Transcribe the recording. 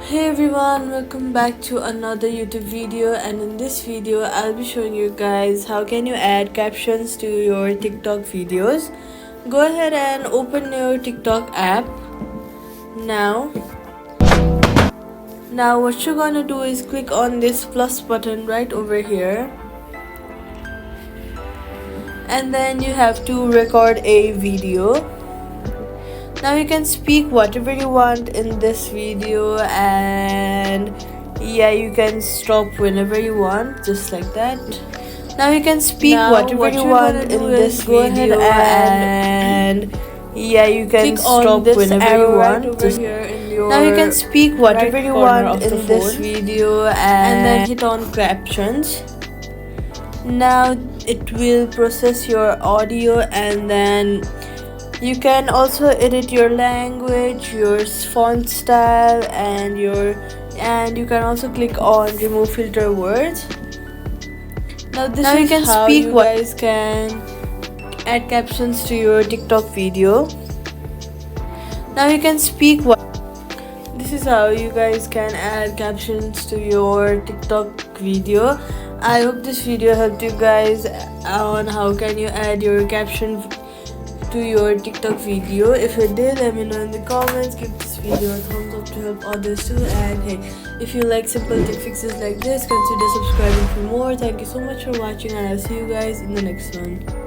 Hey everyone, welcome back to another YouTube video, and in this video I'll be showing you guys how can you add captions to your TikTok videos. Go ahead and open your TikTok app. Now what you're gonna do is click on this plus button right over here, and then you have to record a video. Now you can speak whatever you want in this video, and yeah, you can stop whenever you want, just like that. Now you can speak whatever you want in this video, and yeah, you can stop whenever you want. Now you can speak whatever you want in this video, and then hit on captions. Now it will process your audio, and then you can also edit your language, your font style, and you can also click on remove filter words. Now you can speak you guys can add captions to your TikTok video. Now you can speak what this is how you guys can add captions to your TikTok video. I hope this video helped you guys on how can you add your caption to your TikTok video. If it did, let me know in the comments. Give this video a thumbs up to help others too, and hey, if you like simple tech fixes like this, consider subscribing for more. Thank you so much for watching, and I'll see you guys in the next one.